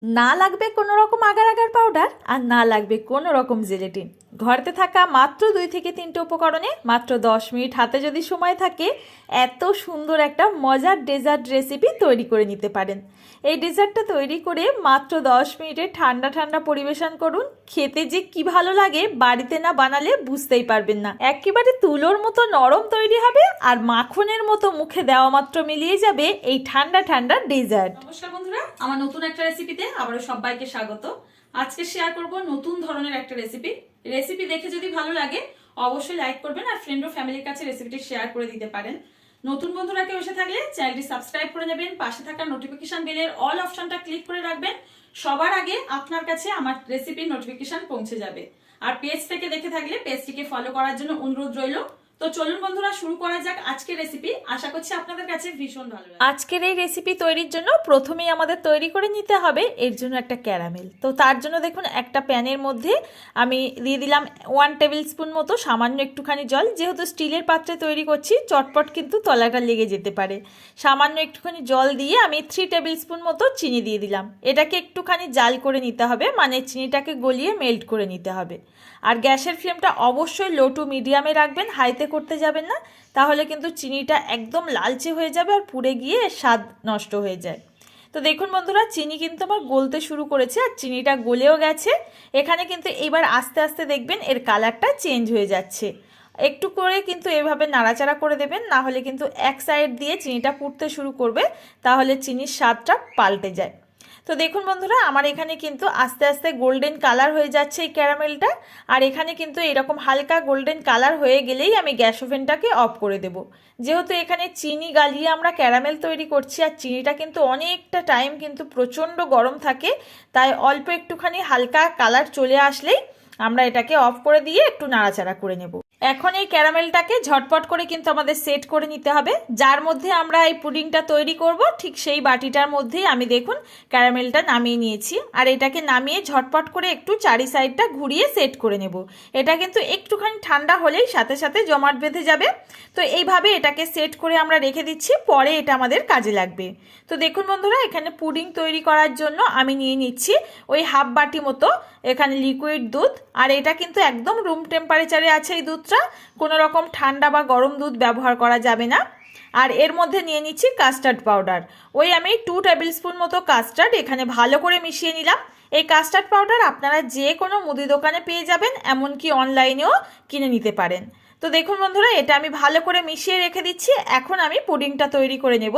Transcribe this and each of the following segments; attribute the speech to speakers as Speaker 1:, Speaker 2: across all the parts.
Speaker 1: না লাগবে কোনো রকম আগার আগার পাউডার আর না লাগবে কোনো রকম জেলেটিন। ঘরেতে থাকা মাত্র 2 থেকে 3টে উপকরণে মাত্র 10 মিনিট হাতে যদি সময় থাকে এত সুন্দর একটা মজার ডেজার্ট রেসিপি তৈরি করে নিতে পারেন। এই ডেজার্টটা তৈরি করে মাত্র 10 মিনিটে ঠান্ডা ঠান্ডা পরিবেশন করুন। খেতে যে কি ভালো লাগে বাড়িতে না বানালে বুঝতেই পারবেন না। একেবারে তুলোর মতো নরম তৈরি হবে আর মাখনের মতো মুখে দেওয়া মাত্র মিলিয়ে যাবে এই ঠান্ডা ঠান্ডা ডেজার্ট।
Speaker 2: নমস্কার বন্ধুরা, আমার নতুন একটা রেসিপিতে আবারও সবাইকে স্বাগত। আজকে শেয়ার করব নতুন ধরনের একটা রেসিপি দেখে যদি ভালো লাগে অবশ্যই লাইক করবেন আর ফ্রেন্ড ও ফ্যামিলির কাছে রেসিপিটি শেয়ার করে দিতে পারেন। নতুন বন্ধুরা কেউ এসে থাকলে চ্যানেলটি সাবস্ক্রাইব করে নেবেন, পাশে থাকা নোটিফিকেশন বেলের অল অপশনটা ক্লিক করে রাখবেন। সবার আগে আপনার কাছে আমার রেসিপির নোটিফিকেশন পৌঁছে যাবে। আর পেজ থেকে দেখে থাকলে পেজটিকে ফলো করার জন্য অনুরোধ রইল। তো চলুন বন্ধুরা শুরু করা যাক আজকের রেসিপি। আশা করছি আপনাদের কাছে ভীষণ ভালো লাগবে।
Speaker 1: আজকের এই রেসিপি তৈরির জন্য প্রথমেই আমাদের তৈরি করে নিতে হবে এর জন্য একটা ক্যারামেল। তো তার জন্য দেখুন একটা প্যানের মধ্যে আমি দিয়ে দিলাম 1 টেবিল স্পুন মতো সামান্য একটুখানি জল। যেহেতু স্টিলের পাত্রে তৈরি করছি চটপট কিন্তু তলাটা লেগে যেতে পারে। সামান্য একটুখানি জল দিয়ে আমি 3 টেবিল স্পুন মতো চিনি দিয়ে দিলাম। এটাকে একটুখানি জাল করে নিতে হবে, মানে চিনিটাকে গলিয়ে মেল্ট করে নিতে হবে। আর গ্যাসের ফ্লেমটা অবশ্যই লো টু মিডিয়ামে রাখবেন, হাইতে করতে যাবেন না, তাহলে কিন্তু চিনিটা একদম লালচে হয়ে যাবে আর পুড়ে গিয়ে স্বাদ নষ্ট হয়ে যায়। তো দেখুন বন্ধুরা, চিনি কিন্তু আমার গলতে শুরু করেছে আর চিনিটা গলেও গেছে। এখানে কিন্তু এবার আস্তে আস্তে দেখবেন এর কালারটা চেঞ্জ হয়ে যাচ্ছে। একটু করে কিন্তু এভাবে নাড়াচাড়া করে দেবেন, না হলে কিন্তু এক সাইড দিয়ে চিনিটা পুড়তে শুরু করবে, তাহলে চিনির স্বাদটা পাল্টে যায়। তো দেখুন বন্ধুরা, আমার এখানে কিন্তু আস্তে আস্তে গোল্ডেন কালার হয়ে যাচ্ছে এই ক্যারামেলটা। আর এখানে কিন্তু এরকম হালকা গোল্ডেন কালার হয়ে গেলেই আমি গ্যাস ওভেনটাকে অফ করে দেব। যেহেতু এখানে চিনি গালিয়ে আমরা ক্যারামেল তৈরি করছি আর চিনিটা কিন্তু অনেকটা টাইম কিন্তু প্রচণ্ড গরম থাকে, তাই অল্প একটুখানি হালকা কালার চলে আসলেই আমরা এটাকে অফ করে দিয়ে একটু নাড়াচাড়া করে নেব। এখন এই ক্যারামেলটাকে ঝটপট করে কিন্তু আমাদের সেট করে নিতে হবে। যার মধ্যে আমরা এই পুডিংটা তৈরি করব ঠিক সেই বাটিটার মধ্যেই আমি দেখুন ক্যারামেলটা নামিয়ে নিয়েছি। আর এটাকে নামিয়ে ঝটপট করে একটু চারি সাইডটা ঘুরিয়ে সেট করে নেব। এটা কিন্তু একটুখানি ঠান্ডা হলেই সাথে সাথে জমাট বেঁধে যাবে। তো এইভাবে এটাকে সেট করে আমরা রেখে দিচ্ছি, পরে এটা আমাদের কাজে লাগবে। তো দেখুন বন্ধুরা, এখানে পুডিং তৈরি করার জন্য আমি নিয়ে নিচ্ছি ওই হাফ বাটি মতো এখানে লিকুইড দুধ। আর এটা কিন্তু একদম রুম টেম্পারেচারে আছে এই দুধটা, কোনো রকম ঠান্ডা বা গরম দুধ ব্যবহার করা যাবে না। আর এর মধ্যে নিয়ে নিচ্ছি কাস্টার্ড পাউডার। ওই আমি 2 টেবিল স্পুন মতো কাস্টার্ড এখানে ভালো করে মিশিয়ে নিলাম। এই কাস্টার্ড পাউডার আপনারা যে কোনো মুদি দোকানে পেয়ে যাবেন, এমনকি অনলাইনেও কিনে নিতে পারেন। তো দেখুন বন্ধুরা, এটা আমি ভালো করে মিশিয়ে রেখে দিচ্ছি। এখন আমি পুডিংটা তৈরি করে নেব।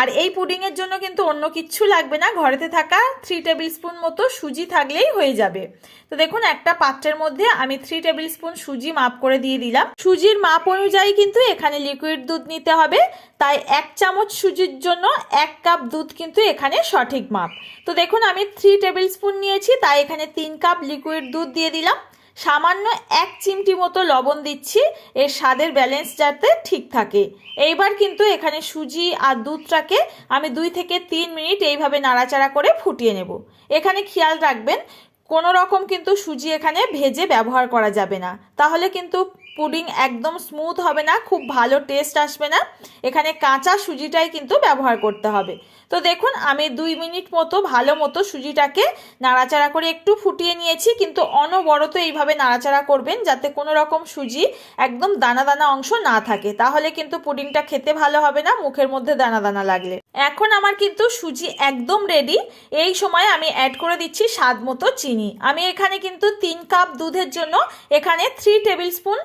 Speaker 1: আর এই পুডিংয়ের জন্য কিন্তু অন্য কিচ্ছু লাগবে না, ঘরেতে থাকা 3 টেবিল স্পুন মতো সুজি থাকলেই হয়ে যাবে। তো দেখুন একটা পাত্রের মধ্যে আমি 3 টেবিল স্পুন সুজি মাপ করে দিয়ে দিলাম। সুজির মাপ অনুযায়ী কিন্তু এখানে লিকুইড দুধ নিতে হবে, তাই 1 চামচ সুজির জন্য 1 কাপ দুধ কিন্তু এখানে সঠিক মাপ। তো দেখুন আমি 3 টেবিল স্পুন নিয়েছি, তাই এখানে 3 কাপ লিকুইড দুধ দিয়ে দিলাম। সামান্য 1 চিমটি মতো লবণ দিচ্ছি, এর স্বাদের ব্যালেন্স যাতে ঠিক থাকে। এইবার কিন্তু এখানে সুজি আর দুধটাকে আমি 2 থেকে 3 মিনিট এইভাবে নাড়াচাড়া করে ফুটিয়ে নেব। এখানে খেয়াল রাখবেন কোনো রকম কিন্তু সুজি এখানে ভেজে ব্যবহার করা যাবে না, তাহলে কিন্তু পুডিং একদম স্মুথ হবে না, খুব ভালো টেস্ট আসবে না। এখানে কাঁচা সুজিটাই কিন্তু ব্যবহার করতে হবে। তো দেখুন আমি 2 মিনিট মতো ভালো মতো সুজিটাকে নাড়াচাড়া করে একটু ফুটিয়ে নিয়েছি, কিন্তু অনবরত এইভাবে নাড়াচাড়া করবেন যাতে কোনো রকম সুজি একদম দানা দানা অংশ না থাকে, তাহলে কিন্তু পুডিংটা খেতে ভালো হবে না মুখের মধ্যে দানা দানা লাগলে। এখন আমার কিন্তু সুজি একদম রেডি। এই সময় আমি অ্যাড করে দিচ্ছি স্বাদ মতো চিনি। আমি এখানে কিন্তু 3 কাপ দুধের জন্য এখানে 3 টেবিল স্পুন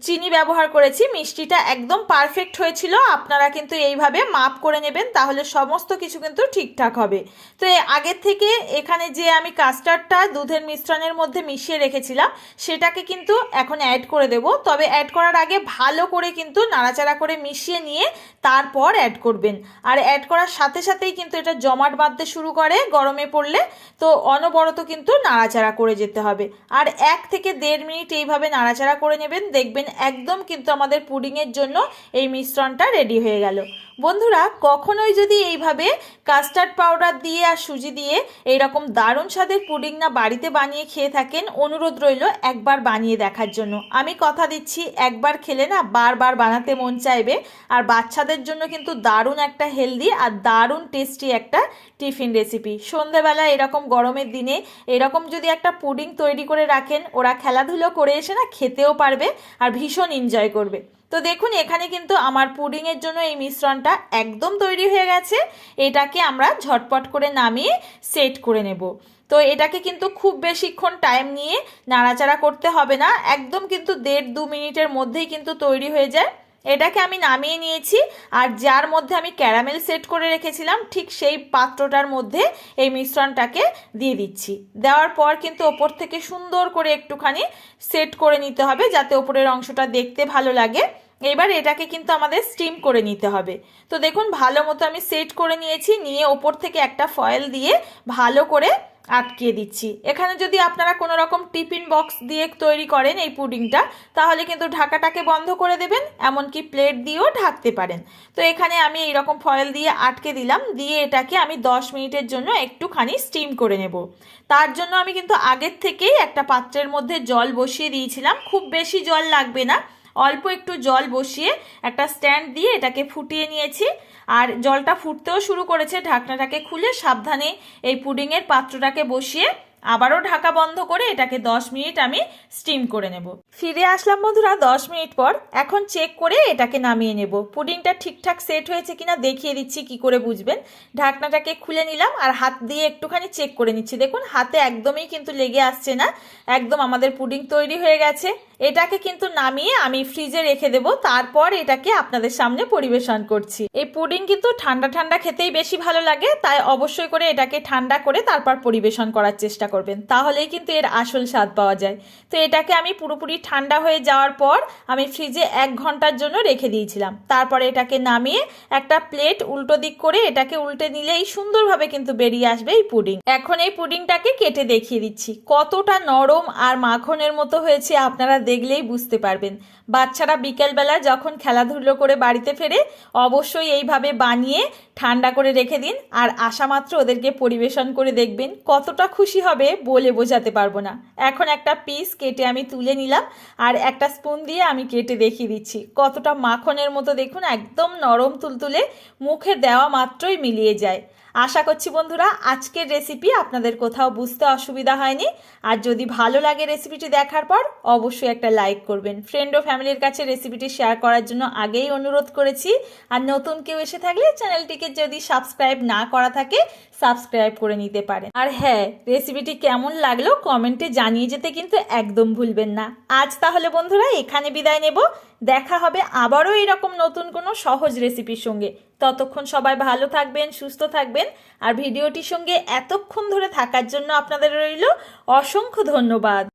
Speaker 1: চিনি ব্যবহার করেছি। মিষ্টিটা একদম পারফেক্ট হয়েছিল। আপনারা কিন্তু এইভাবে মাপ করে নেবেন, তাহলে সমস্ত কিছু কিন্তু ঠিকঠাক হবে। তো আগের থেকে এখানে যে আমি কাস্টার্ডটা দুধের মিশ্রণের মধ্যে মিশিয়ে রেখেছিলাম সেটাকে কিন্তু এখন অ্যাড করে দেব। তবে অ্যাড করার আগে ভালো করে কিন্তু নাড়াচাড়া করে মিশিয়ে নিয়ে তারপর অ্যাড করবেন। আর অ্যাড করার সাথে সাথেই কিন্তু এটা জমাট বাঁধতে শুরু করে গরমে পড়লে, তো অনবরত কিন্তু নাড়াচাড়া করে যেতে হবে। আর 1 থেকে 1.5 মিনিট এইভাবে নাড়াচাড়া করে নেবেন, দেখবেন একদম কিন্তু আমাদের পুডিংয়ের জন্য এই মিশ্রণটা রেডি হয়ে গেল। বন্ধুরা কখনোই যদি এইভাবে কাস্টার্ড পাউডার দিয়ে আর সুজি দিয়ে এইরকম দারুণ স্বাদের পুডিং না বাড়িতে বানিয়ে খেয়ে থাকেন, অনুরোধ রইল একবার বানিয়ে দেখার জন্য। আমি কথা দিচ্ছি একবার খেলে না বারবার বানাতে মন চাইবে। আর বাচ্চাদের জন্য কিন্তু দারুণ একটা হেলদি আর দারুণ টেস্টি একটা টিফিন রেসিপি। সন্ধ্যেবেলা এরকম গরমের দিনে এরকম যদি একটা পুডিং তৈরি করে রাখেন, ওরা খেলাধুলো করে এসে না খেতেও পারবে আর ভীষণ এনজয় করবে। তো দেখুন এখানে কিন্তু আমার পুডিংয়ের জন্য এই মিশ্রণটা একদম তৈরি হয়ে গেছে। এটাকে আমরা ঝটপট করে নামিয়ে সেট করে নেব। তো এটাকে কিন্তু খুব বেশিক্ষণ টাইম নিয়ে নাড়াচাড়া করতে হবে না, একদম কিন্তু 1.5-2 মিনিটের মধ্যেই কিন্তু তৈরি হয়ে যায়। এটাকে আমি নামিয়ে নিয়েছি আর যার মধ্যে আমি ক্যারামেল সেট করে রেখেছিলাম ঠিক সেই পাত্রটার মধ্যে এই মিশ্রণটাকে দিয়ে দিচ্ছি। দেওয়ার পর কিন্তু ওপর থেকে সুন্দর করে একটুখানি সেট করে নিতে হবে যাতে ওপরের অংশটা দেখতে ভালো লাগে। এবার এটাকে কিন্তু আমাদের স্টিম করে নিতে হবে। তো দেখুন ভালো মতো আমি সেট করে নিয়েছি, নিয়ে ওপর থেকে একটা ফয়েল দিয়ে ভালো করে আটকিয়ে দিচ্ছি। এখানে যদি আপনারা কোনো রকম টিফিন বক্স দিয়ে তৈরি করেন এই পুডিংটা, তাহলে কিন্তু ঢাকাটাকে বন্ধ করে দেবেন, এমনকি প্লেট দিয়েও ঢাকতে পারেন। তো এখানে আমি এইরকম ফয়েল দিয়ে আটকে দিলাম, দিয়ে এটাকে আমি 10 মিনিটের জন্য একটুখানি স্টিম করে নেব। তার জন্য আমি কিন্তু আগের থেকেই একটা পাত্রের মধ্যে জল বসিয়ে দিয়েছিলাম, খুব বেশি জল লাগবে না, অল্প একটু জল বসিয়ে একটা স্ট্যান্ড দিয়ে এটাকে ফুটিয়ে নিয়েছি। আর জলটা ফুটতেও শুরু করেছে, ঢাকনাটাকে খুলে সাবধানে এই পুডিংয়ের পাত্রটাকে বসিয়ে আবারও ঢাকা বন্ধ করে এটাকে 10 মিনিট আমি স্টিম করে নেব। ফিরে আসলাম বন্ধুরা 10 মিনিট পর। এখন চেক করে এটাকে নামিয়ে নেব। পুডিংটা ঠিকঠাক সেট হয়েছে কিনা দেখিয়ে দিচ্ছি কি করে বুঝবেন। ঢাকনাটাকে খুলে নিলাম আর হাত দিয়ে একটুখানি চেক করে নিচ্ছি। দেখুন হাতে একদমই কিন্তু লেগে আসছে না, একদম আমাদের পুডিং তৈরি হয়ে গেছে। এটাকে কিন্তু নামিয়ে আমি ফ্রিজে রেখে দেব, তারপর এটাকে আপনাদের সামনে পরিবেশন করছি। এই পুডিং কিন্তু ঠান্ডা ঠান্ডা খেতেই বেশি ভালো লাগে, তাই অবশ্যই করে এটাকে ঠান্ডা করে তারপর পরিবেশন করার চেষ্টা করবেন, তাহলেই কিন্তু এর আসল স্বাদ পাওয়া যায়। তো এটাকে আমি পুরোপুরি ঠান্ডা হয়ে যাওয়ার পর আমি ফ্রিজে 1 ঘন্টার জন্য রেখে দিয়েছিলাম। তারপরে এটাকে নামিয়ে একটা প্লেট উল্টো দিক করে এটাকে উল্টে নিলেই সুন্দরভাবে কিন্তু বেরিয়ে আসবে এই পুডিং। এখন এই পুডিংটাকে কেটে দেখিয়ে দিচ্ছি কতটা নরম আর মাখনের মতো হয়েছে, আপনারা দেখলেই বুঝতে পারবেন। বাচ্চারা বিকেলবেলা যখন খেলাধুলো করে বাড়িতে ফেরে অবশ্যই এইভাবে বানিয়ে ঠান্ডা করে রেখে দিন, আর আসা মাত্র ওদেরকে পরিবেশন করে দেখবেন কতটা খুশি হবে বলে বোঝাতে পারবো না। এখন একটা পিস কেটে আমি তুলে নিলাম আর একটা স্পুন দিয়ে আমি কেটে দেখিয়ে দিচ্ছি কতটা মাখনের মতো। দেখুন একদম নরম তুলতুলে, মুখে দেওয়া মাত্রই মিলিয়ে যায়। আশা করছি বন্ধুরা আজকের রেসিপি আপনাদের কোথাও বুঝতে অসুবিধা হয়নি। আর যদি ভালো লাগে রেসিপিটি দেখার পর অবশ্যই একটা লাইক করবেন। ফ্রেন্ড ও ফ্যামিলির কাছে রেসিপিটি শেয়ার করার জন্য আগেই অনুরোধ করেছি। আর নতুন কেউ এসে থাকলে চ্যানেলটিকে যদি সাবস্ক্রাইব না করা থাকে সাবস্ক্রাইব করে নিতে পারেন। আর হ্যাঁ, রেসিপিটি কেমন লাগলো কমেন্টে জানিয়ে যেতে কিন্তু একদম ভুলবেন না। আজ তাহলে বন্ধুরা এখানে বিদায় নেব, দেখা হবে আবারও এরকম নতুন কোনো সহজ রেসিপির সঙ্গে। ততক্ষণ সবাই ভালো থাকবেন, সুস্থ থাকবেন। আর ভিডিওটির সঙ্গে এতক্ষণ ধরে থাকার জন্য আপনাদের রইল অসংখ্য ধন্যবাদ।